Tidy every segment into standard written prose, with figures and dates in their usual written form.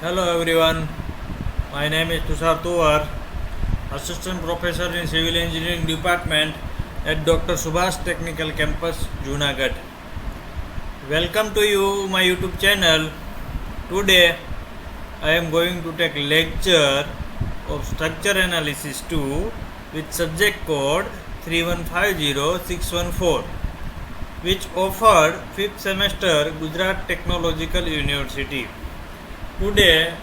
Hello everyone, my name is Tushar Tovar, Assistant Professor in Civil Engineering Department at Dr. Subhash Technical Campus, Junagadh. Welcome to you, my YouTube channel. Today I am going to take lecture of Structure Analysis 2 with subject code 3150614, which offered 5th semester Gujarat Technological University. Today,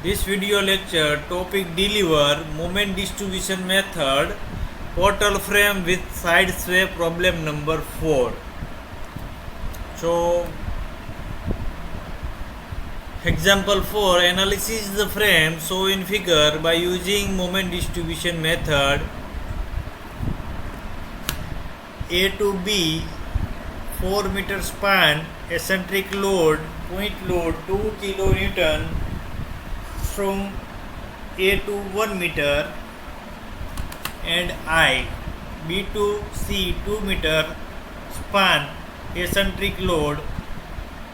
this video lecture topic deliver moment distribution method portal frame with side sway problem number 4. So, example 4, analysis the frame shown in figure by using moment distribution method. A to B 4 meter span, eccentric load, point load 2 kN from A to 1 meter, and I. B to C 2 meter span, eccentric load,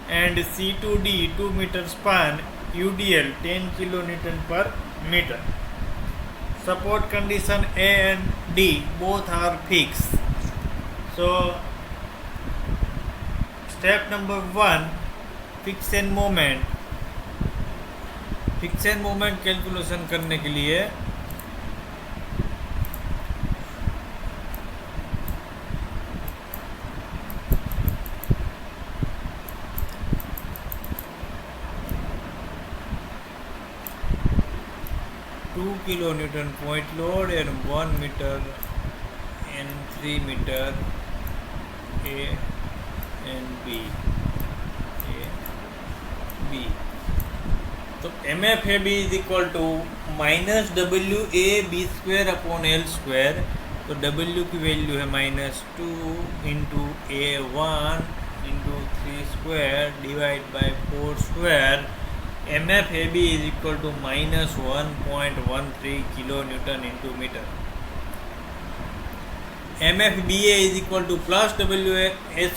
and C to D 2 meter span, UDL 10 kN per meter. Support condition A and D both are fixed. So step number 1, fix end moment. Fix end moment calculation करने के लिए two kilo newton point load and 1 metre and 3 metre A and B. तो M F A B is equal to minus W A B square upon L square. तो W की value है -2 into A 1 into 3 square divide by 4 square. M F A B is equal to -1.13 kilo newton into metre. M F B A is equal to plus W A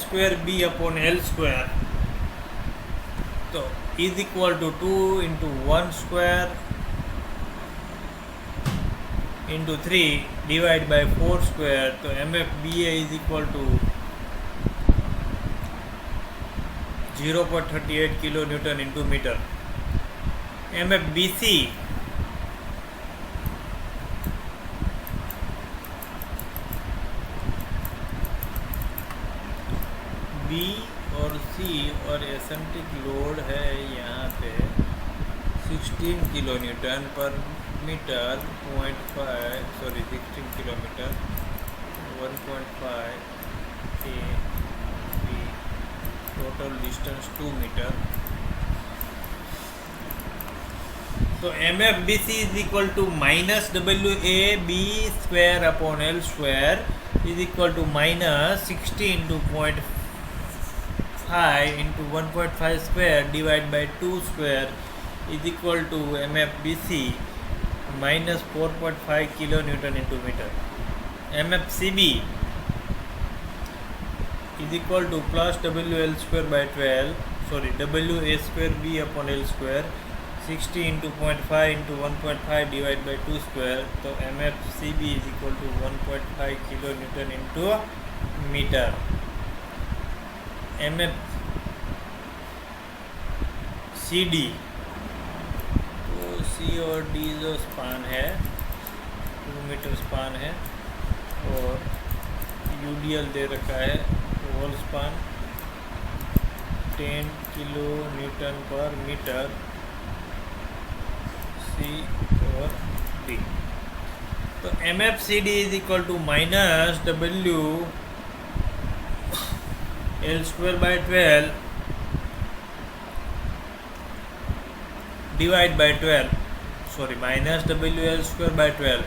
square B upon L square. तो is equal to 2 into 1 square into 3 divided by 4 square. तो MFBA is equal to 0.38 kilo Newton into meter. MFBC B और C और eccentric load है यहाँ पे 16 kilo newton पर metre 16 kilometre 1.5 A B. Total distance 2 metre. तो M F B C is equal to minus W A B square upon L square is equal to -16 into 0.5 into 1.5 square divided by 2 square is equal to MFBC -4.5 kilo Newton into meter. MFCB is equal to plus WL square by 12, WA square B upon L square 60 into 0.5 into 1.5 divided by 2 square. So MFCB is equal to 1.5 kilo Newton into meter. MFCD तो C और D जो span है 2 metre span है और UDL दे रखा है wall span 10 kilo newton पर मीटर C और D. तो MFCD is equal to minus W L square by 12 divide by 12 minus WL square by 12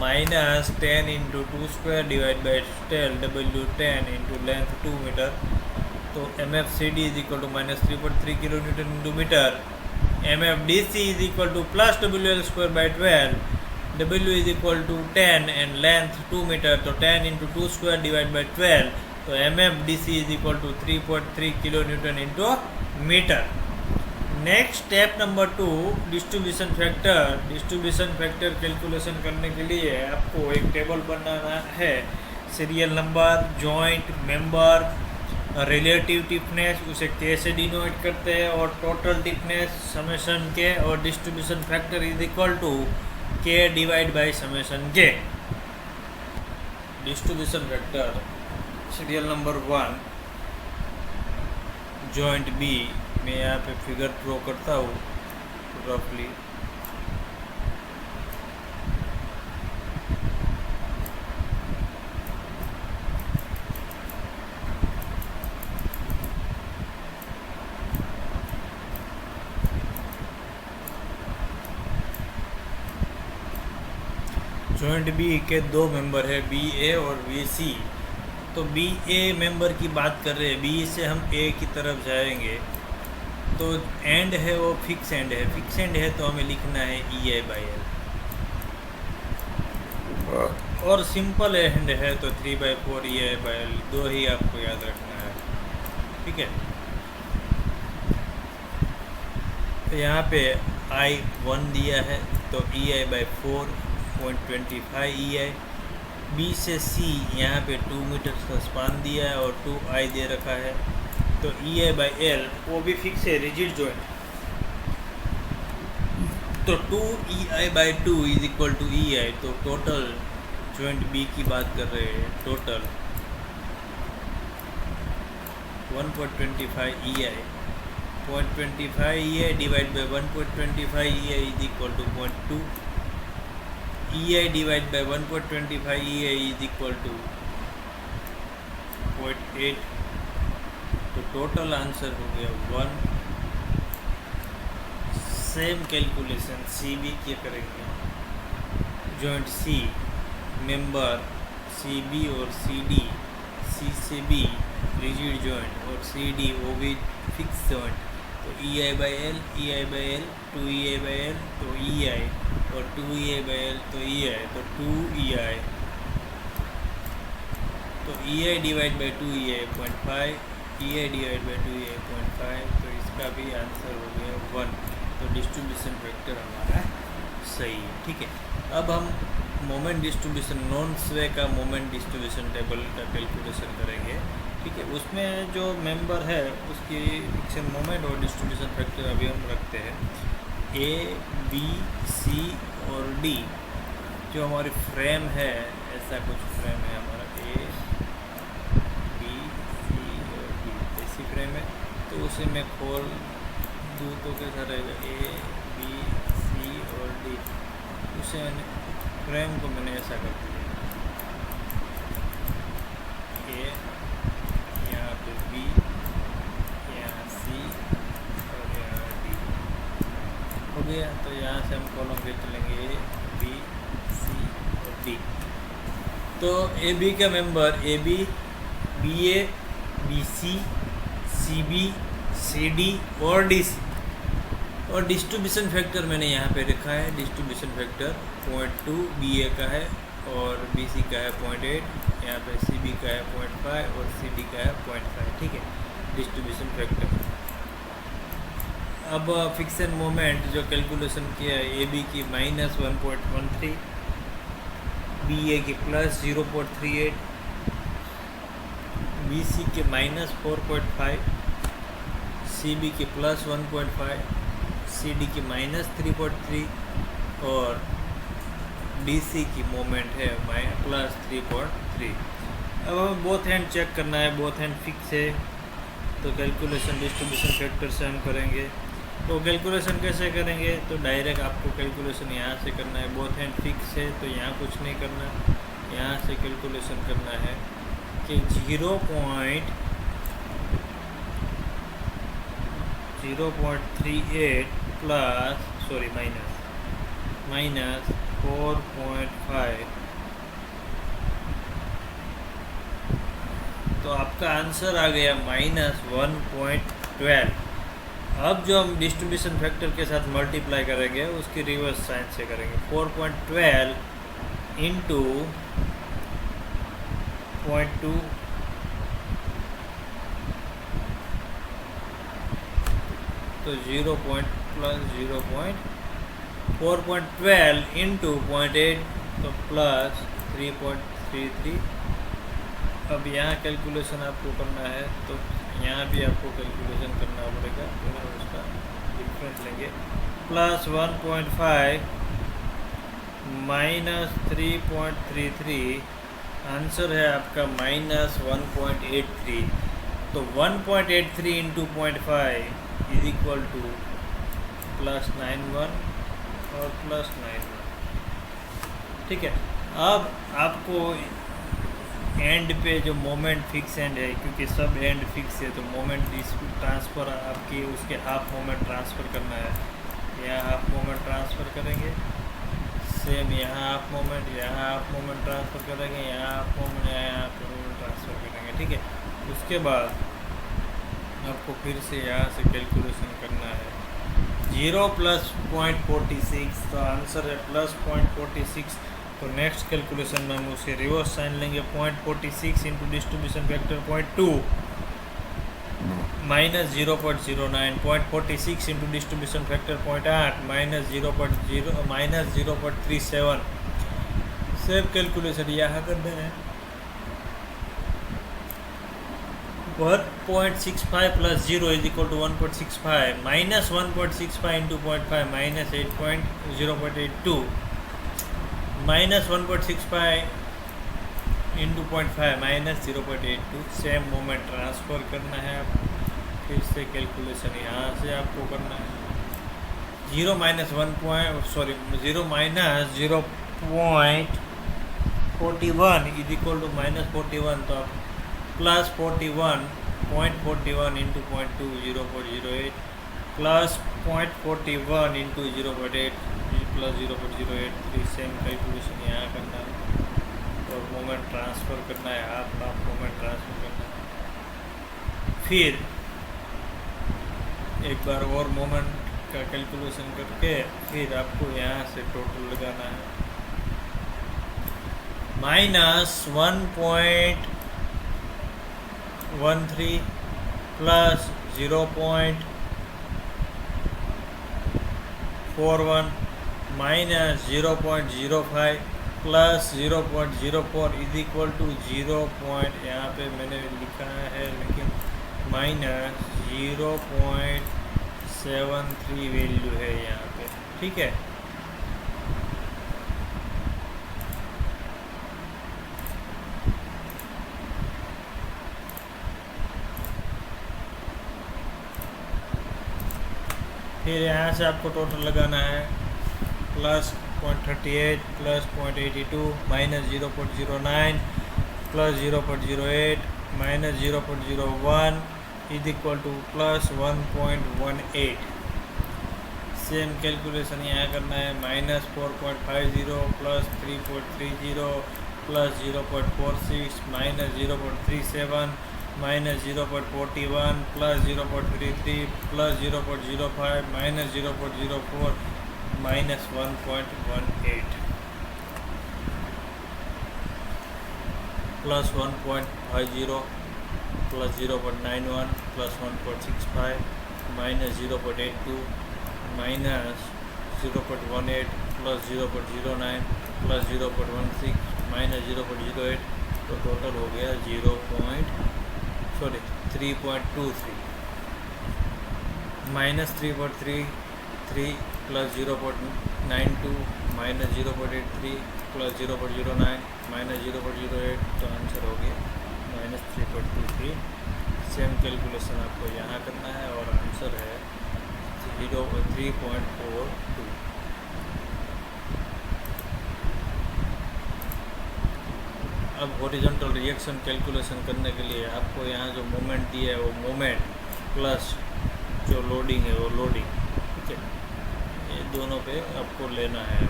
minus 10 into 2 square divided by 12 W 10 into length 2 meter. तो MFCD is equal to -3.3 kilo Newton into meter. MFDC is equal to plus WL square by 12. W is equal to 10 and length 2 meter. तो 10 into 2 square divided by 12. तो MFDC is equal to 3.3 kilo Newton into meter. Next step number 2, distribution factor. Distribution factor calculation करने के लिए आपको एक table बनाना है। Serial number, joint, member, relative stiffness, उसे के से डिनोट करते हैं, और टोटल टिफनेस समेशन के, और distribution factor is equal to K divide by summation K. Distribution factor serial number 1 joint B, मैं यहाँ पे फिगर ड्रॉ करता हूँ रफली। जॉइंट बी के दो मेंबर है, बी ए और बी सी। तो बी ए मेंबर की बात कर रहे हैं, बी से हम ए की तरफ जाएंगे, तो एंड है वो फिक्स एंड है। फिक्स एंड है तो हमें लिखना है ई आई बाई एल, और सिंपल एंड है तो 3/4 ई आई बाई एल, दो ही आपको याद रखना है, ठीक है। तो यहाँ पे आई 1 दिया है, तो E I by 4.25 E I. B से सी यहाँ पे 2 मीटर का स्पान दिया है और 2 आई दे रखा है, तो ई आई बाई एल वो भी फिक्स है, रिजिड जॉइंट। तो 2 E I by 2 is equal to E I. तो टोटल जॉइंट बी की बात कर रहे हैं, total 1.25 E I, 0.25 E I divide by 1.25 E I is equal to 0.2 E I divide by 1.25 E I is equal to 0.8। तो total answer हो गया 1। Same calculation सी B के करेंगे। Joint C member C B और C D, सी से B rigid joint, और C D वो भी फिक्स जॉइंट। तो E I by L, E I by L, 2 E I by L तो ई आई, और 2 ई आई बाई एल तो E I, तो 2 ई आई। तो E I divide by 2 E I 0.5, E I divide by 2 E I 0.5, तो इसका भी answer हो गया 1। तो डिस्ट्रीब्यूशन फैक्टर हमारा सही है, ठीक है। अब हम मोमेंट डिस्ट्रीब्यूशन, नॉन स्वे का मोमेंट डिस्ट्रीब्यूशन टेबल का कैलकुलेशन करेंगे, ठीक है। उसमें जो मेंबर है उसकी फिक्शन मोमेंट और डिस्ट्रीब्यूशन फैक्टर अभी हम रखते हैं। ए बी सी और डी जो हमारी फ्रेम है, ऐसा कुछ फ्रेम है हमारा, ए बी सी और डी ऐसी फ्रेम है। तो उसे मैं खोल दूँ तो कैसा रहेगा, ए बी सी और डी। उसे फ्रेम को मैंने ऐसा कर दिया, ए यहाँ पे बी, यहाँ सी और यहाँ डी हो गया। तो यहाँ से हम कॉलम के चलेंगे ए बी सी और डी। तो ए बी का member A B, B A, B C B, C D और डी सी। और डिस्ट्रीब्यूशन फैक्टर मैंने यहाँ पे रखा है। डिस्ट्रीब्यूशन फैक्टर 0.2 बी ए का है और बी सी का है 0.8, यहाँ पे सी बी का है 0.5 और सी डी का है 0.5, ठीक है, डिस्ट्रीब्यूशन फैक्टर। अब फिक्सन मोमेंट जो कैलकुलेशन किया है, ए बी की -1.13, बी ए की +0.38, बी सी के -4.5, सी बी की +1.5, सी डी की -3.3 और डी सी की मोमेंट है +3.3। अब हमें बोथ हैंड चेक करना है, बोथ हैंड फिक्स है, तो कैलकुलेशन डिस्ट्रीब्यूशन फैक्टर से हम करेंगे। तो कैलकुलेशन कैसे करेंगे, तो डायरेक्ट आपको कैलकुलेशन यहाँ से करना है। बोथ हैंड फिक्स है तो यहाँ कुछ नहीं करना, यहाँ से कैलकुलेशन करना है कि 0.38 -4.5, तो आपका आंसर आ गया -1.12। अब जो हम डिस्ट्रीब्यूशन फैक्टर के साथ मल्टीप्लाई करेंगे उसकी रिवर्स साइन से करेंगे। 4.12 इंटू 0.2, तो तो 4.12 इंटू 0.8 तो प्लस 3.33। अब यहाँ कैलकुलेशन आपको करना है तो यहाँ भी आपको कैलकुलेशन करना पड़ेगा, तो उसका डिफरेंस लेंगे। प्लस 1.5 माइनस 3.33, आंसर है आपका माइनस 1.83। तो 1.83 into 0.5 is equal to plus 91 और प्लस 91। ठीक है, अब आपको एंड पे जो मोमेंट फिक्स एंड है, क्योंकि सब एंड फिक्स है तो मोमेंट ट्रांसफ़र आपकी उसके हाफ मोमेंट ट्रांसफ़र करना है। यहाँ हाफ मोमेंट ट्रांसफ़र करेंगे, सेम यहाँ हाफ मोमेंट, यहाँ हाफ मोमेंट ट्रांसफ़र करेंगे, यहाँ हाफ मोमेंट, यहाँ हाफ मोमेंट ट्रांसफ़र करेंगे। ठीक है, उसके बाद आपको फिर से यहाँ से कैलकुलेशन करना है। 0 प्लस 0.46 तो आंसर है प्लस 0.46। तो नेक्स्ट कैलकुलेशन में हम उसे रिवर्स साइन लेंगे। 0.46 into distribution factor 0.2 minus 0.09, 0.46 into distribution factor 0.8 minus 0.37। Save calculation यहाँ करना है। 1.65 plus 0 is equal to 1.65 minus 1.65 into 0.5 minus 0.82 minus 1.65 into 0.5 minus 0.82। Same moment transfer करना है। आप फिर से कैलकुलेशन यहाँ से आपको करना है। 0 minus 0.41 is equal to minus 41, तो आप plus 41.41 into 0.2 0.08 plus 0.41 into 0.8 plus 0.083। Same calculation यहाँ करना है और मोमेंट ट्रांसफ़र करना है, हाफ मोमेंट ट्रांसफ़र करना है। फिर एक बार और मोमेंट का कैलकुलेशन करके फिर आपको यहाँ से टोटल लगाना है। Minus 1.13 plus 0.41 minus 0.05 plus 0.04 is equal to 0. यहाँ पे मैंने लिखा है लेकिन माइनस 0.73 वैल्यू है यहाँ पे। ठीक है, फिर यहाँ से आपको टोटल लगाना है। Plus 0.38 plus 0.82 minus 0.09 plus 0.08 minus 0.01 is equal to plus 1.18। Same calculation यहाँ करना है। Minus 4.50 plus 3.30 plus 0.46 minus 0.37 minus 0.41 plus 0.33 plus 0.05 minus 0.04 minus 1.18 plus 1.50 plus 0.91 plus 1.65 minus 0.82 minus 0.18 plus 0.09 plus 0.16 minus 0.08। तो टोटल हो गया 3.23 minus 3.33 plus 0.92 minus 0.83 plus 0.09 minus 0.08। तो answer हो गया minus 3.23। Same calculation आपको यहाँ करना है और आंसर है 3.42। अब हॉरिजॉन्टल रिएक्शन कैलकुलेशन करने के लिए आपको यहाँ जो मोमेंट दिया है वो मोमेंट प्लस जो लोडिंग है वो लोडिंग, ठीक है, ये दोनों पे आपको लेना है।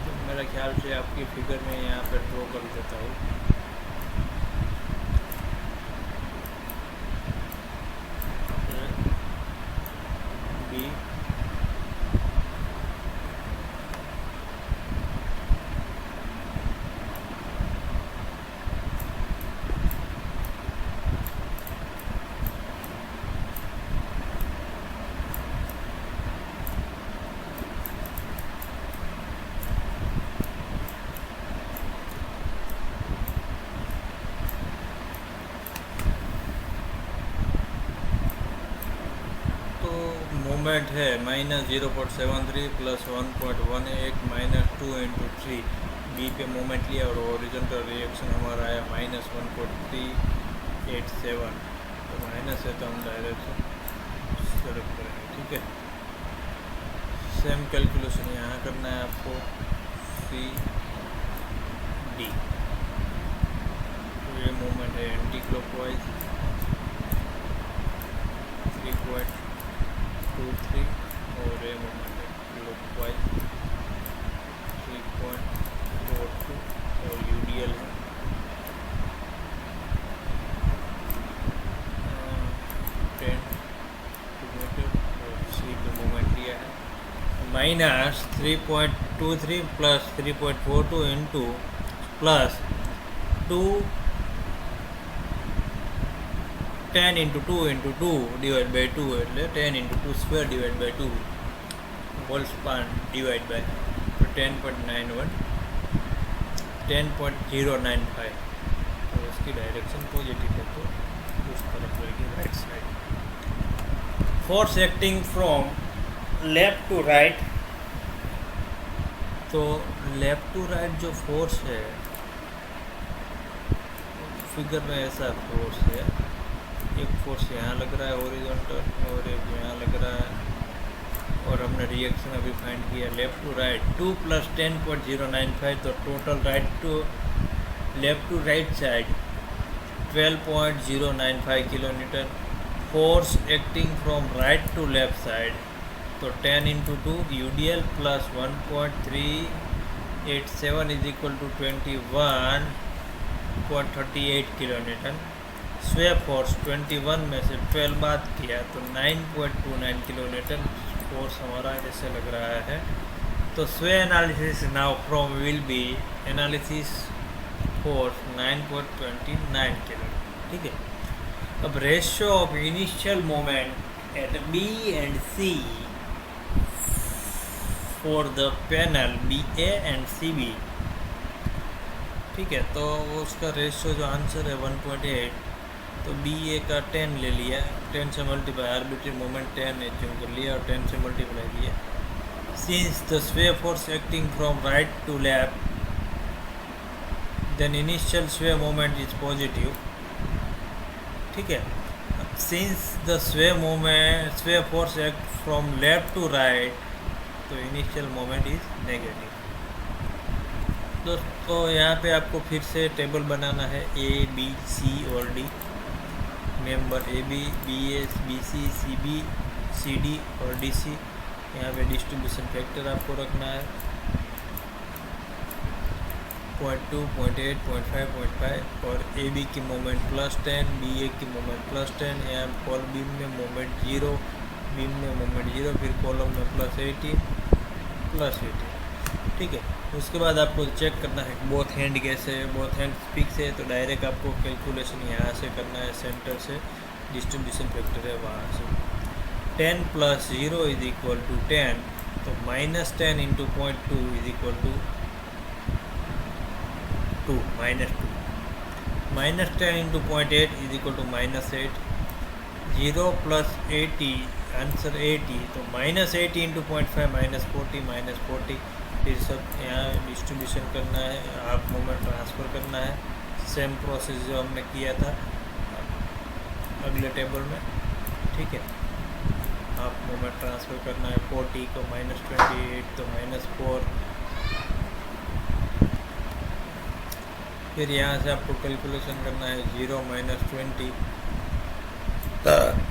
तो मेरा ख्याल से आपकी फिगर में यहाँ पे ड्रॉ कर देता हूँ। बी मोमेंट है -0.73 प्लस 1.18 -2 × 3। बी पे मोमेंट लिया और ओरिजेंटल रिएक्शन हमारा आया -1.387। तो माइनस है तो हम डायरेक्शन सेलेक्ट करेंगे, ठीक है। सेम कैलकुलेशन यहाँ करना है आपको, सी डी। तो ये मोमेंट है एंटी क्लॉकवाइज 3.23 और ये मोमेंट है क्लॉकवाइज 3.42 और यूडीएल है 10 मीटर और सी पे मोमेंट लिया है -3.23 plus 3.42 into plus 10 × 2 × 2 divide by 2 એટલે 10 × 2 square divide by 2 whole span divide by 10.91 10.095। तो उसकी डायरेक्शन पॉजिटिव है तो उस तरफ रहेगी right side. Force acting from left to right, तो लेफ्ट टू राइट जो फोर्स है फिगर में ऐसा फोर्स है, एक फोर्स यहाँ लग रहा है हॉरिजॉन्टल और एक यहाँ लग रहा है, और हमने रिएक्शन अभी फाइंड किया लेफ्ट टू राइट 2 + 10.095। तो total right to left to right side 12.095 kilonewton. Force acting from right to left side तो 10 × 2 UDL plus 1.387 is equal to 21.38 kilonewton. Sway force 21 में से 12 बात किया तो 9.29 किलोन्यूटन फोर्स हमारा जैसे लग रहा है। तो sway analysis now from will be analysis force 9.29 kilonewton, ठीक है। अब ratio of initial moment at B and C for the panel BA and CB, ठीक है। तो उसका रेशियो जो आंसर है 1.8, तो BA का 10 ले लिया, 10 से मल्टीप्लाई, आर्बिट्री मोमेंट 10 एज्यूम कर लिया और 10 से मल्टीप्लाई किया। Since the sway force acting from right to left then initial sway moment is positive, ठीक है। Since the sway force act from left to right तो इनिशियल मोमेंट इज नेगेटिव। दोस्तों यहाँ पे आपको फिर से टेबल बनाना है A, B, C और D, member AB, BA, BC, CB, CD और DC। यहाँ पे डिस्ट्रीब्यूशन फैक्टर आपको रखना है 0.2, 0.8, 0.5, 0.5 और AB की मोमेंट +10, BA की मोमेंट +10। यहाँ कॉल बीम में मोमेंट 0, बीम में मोमेंट 0, फिर कॉलम में +18, ठीक है। उसके बाद आपको चेक करना है बोथ हैंड कैसे है, बोथ हैंड फिक्स है तो डायरेक्ट आपको कैलकुलेशन यहाँ से करना है, सेंटर से डिस्ट्रीब्यूशन फैक्टर है वहाँ से। 10 + 0 इज इक्वल टू 10, तो -10 × 0.2 is equal to 2, -2। -10 × 0.8 is equal to -8। 0 + 80 answer 80, तो -80 × 0.5 -40 फिर सब यहाँ डिस्ट्रीब्यूशन करना है, हाफ मोमेंट ट्रांसफ़र करना है। सेम प्रोसेस जो हमने किया था अगले टेबल में, ठीक है। हाफ मोमेंट ट्रांसफ़र करना है 40 को -28 तो -4। फिर यहाँ से आपको कैलकुलेशन करना है 0 - 20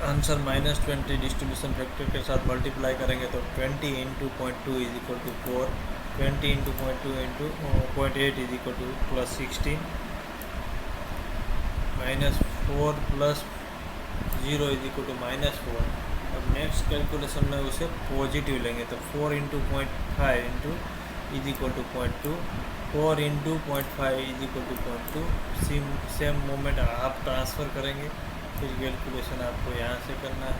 आंसर -20 डिस्ट्रीब्यूशन फैक्टर के साथ मल्टीप्लाई करेंगे तो 20 × 0.2 is equal to 4, 20 × 0.2 × 0.8 is equal to +16, -4 + 0 is equal to -4। अब नेक्स्ट कैलकुलेशन में उसे पॉजिटिव लेंगे तो 4 × 0.5 is equal to 0.2, 4 × 0.5 is equal to 0.2। Same moment आप ट्रांसफ़र करेंगे, फिर कैलकुलेशन आपको यहाँ से करना है।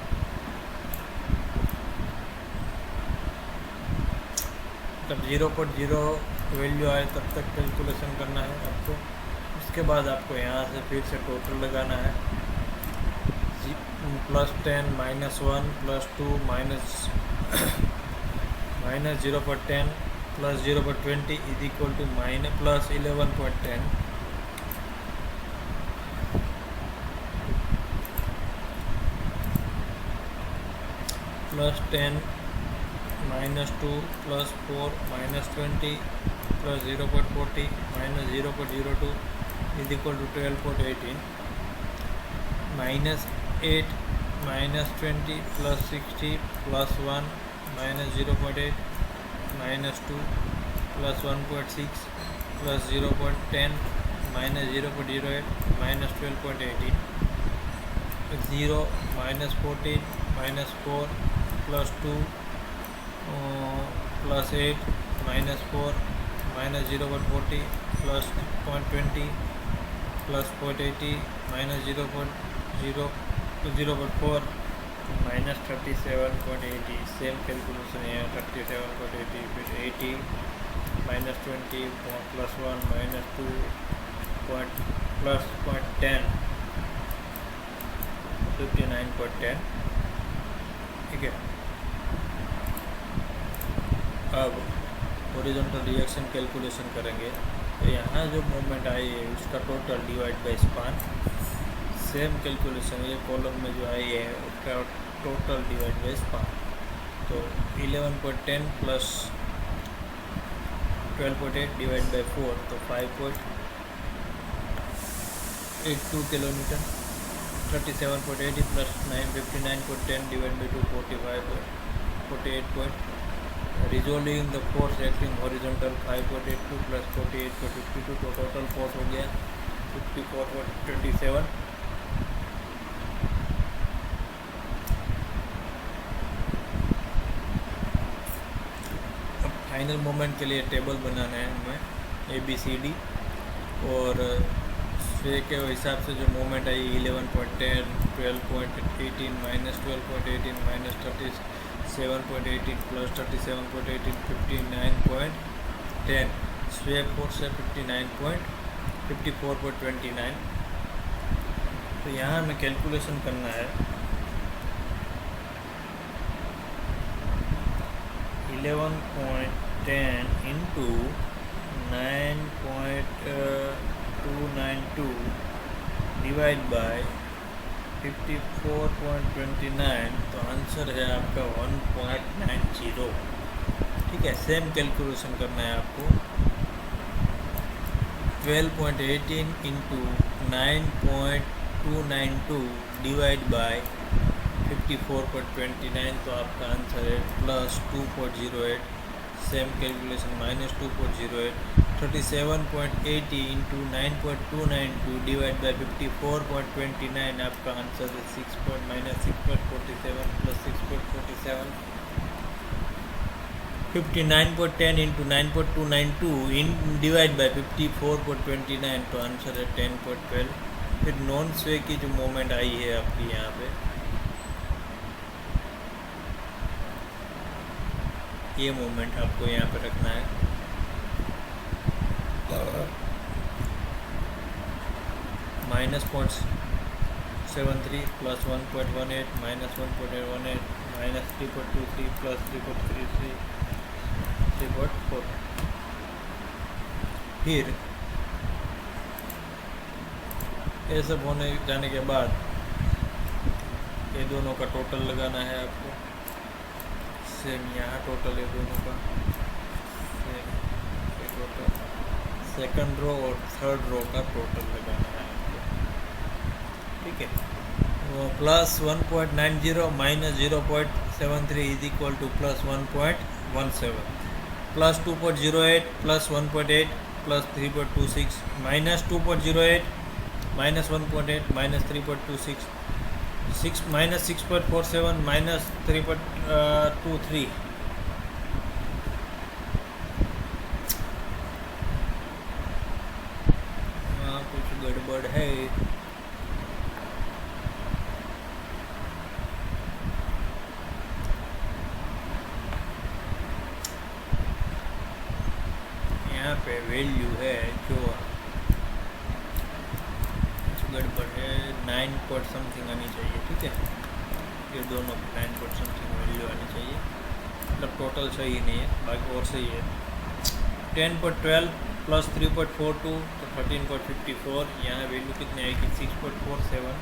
तब 0.0 वैल्यू आए तब तक कैलकुलेशन करना है आपको। उसके बाद आपको यहाँ से फिर से टोटल लगाना है +10 -1 +2 minus 0.10 plus 0.20 is equal to minus plus 11.10 plus 10 minus 2 plus 4 minus 20 plus 0.40 minus 0.02 is equal to 12.18 minus 8 minus 20 plus 60 plus 1 minus 0.8 minus 2 plus 1.6 plus 0.10 minus 0.08 minus 12.18 0 minus 14 minus 4 plus 2 plus 8 minus 4 minus 0.40 plus 0.20 plus 0.80 minus 0.4 minus 37.80 same calculation here 37.80 फिर 80 minus 20 plus 1 minus 2 point plus 0.10 59.10 ठीक है। अब horizontal reaction calculation करेंगे तो यहाँ जो movement आई है उसका total divide by span same calculation ये कॉलम में जो आई है उसका टोटल डिवाइड बाय स्पान तो 11.10 प्लस 12.8 डिवाइड बाय 4 तो 5.82 kilometre 37.80 plus 59.10 divide by 2 48. Resolving the force acting horizontal 5.82 plus 48.52 तो टोटल फोर्स हो गया 54.27। अब फाइनल मोमेंट के लिए टेबल बनाना है हमें ABCD और स्वे के हिसाब से जो moment I 11.10 12.18 minus 12.18 minus 37.18 plus 37.18 59.10 स्वे फोर्स है 54.29 तो यहाँ हमें कैलकुलेशन करना है 11.10 इंटू 9.292 डिवाइड बाय 54.29 तो आंसर है आपका 1.90। ठीक है, सेम कैलकुलेशन करना है आपको 12.18 इंटू 9.292 डिवाइड बाय 54.29 तो आपका आंसर है plus 2.08। Same calculation minus 2.08 37.80 into 9.292 divide by 54.29 आपका आंसर है 6.47 plus 6.47 59.10 into 9.292 in divide by 54.29 तो आंसर है 10.12। फिर नॉन स्वे की जो मोमेंट आई है आपकी यहाँ पे ये मोमेंट आपको यहाँ पे रखना है -0.73 प्लस 1.18 माइनस 1.18 माइनस 3.23 प्लस 3.33 3.4। फिर ये सब होने जाने के बाद ये दोनों का टोटल लगाना है आपको। सेम यहाँ टोटल है दोनों का सेम टोटल सेकंड रो और थर्ड रो का टोटल लगाना है आपको। ठीक है, plus 1.90 minus 0.73 is equal to plus 1.17 plus 2.08 plus 1.8 plus 3.26 minus 2.08 minus 1.8 minus 3.26 6 minus 6.47 minus 3.23 कुछ गड़बड़ है। यहाँ पे वैल्यू है जो गड़बड़ है 9 पॉइंट समथिंग आनी चाहिए, ठीक है। ये दोनों 9 पॉइंट समथिंग वैल्यू आनी चाहिए, मतलब टोटल सही नहीं है, बाकी और सही है। 10.12 प्लस 3.42 तो 13.54, यहाँ वैल्यू कितनी आएगी 6.47।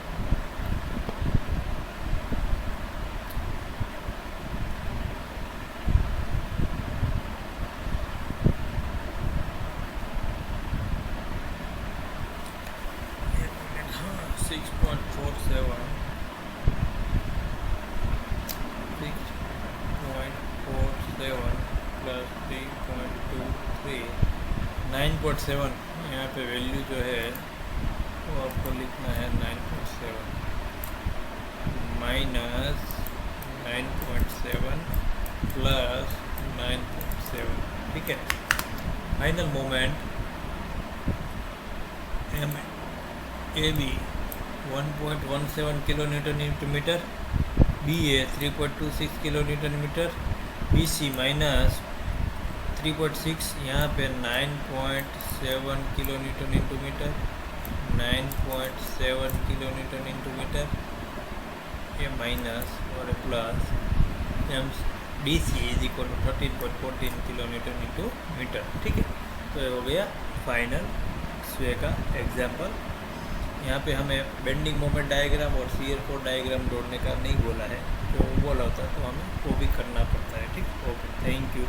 हाँ 6.47 प्लस 3.23 9.7, यहाँ पे वैल्यू जो है वो आपको लिखना है 9.7 माइनस 9.7 प्लस 9.7, ठीक है। Final moment M A B 1.17 kilo newton into metre, B A 3.26 kilo newton metre, B C minus 3.6, यहाँ पे 9.7 kilo newton into metre, 9.7 kilo newton into metre, ये माइनस और plus M D C is equal to 13.14 kilo newton into metre, ठीक है। तो ये हो गया फाइनल स्वे का एग्जाम्पल। यहाँ पे हमें बेंडिंग मोमेंट डायग्राम और शियर फोर्स डायग्राम जोड़ने का नहीं बोला है, तो बोला होता है तो हमें वो भी करना पड़ता है, ठीक। Okay, thank you.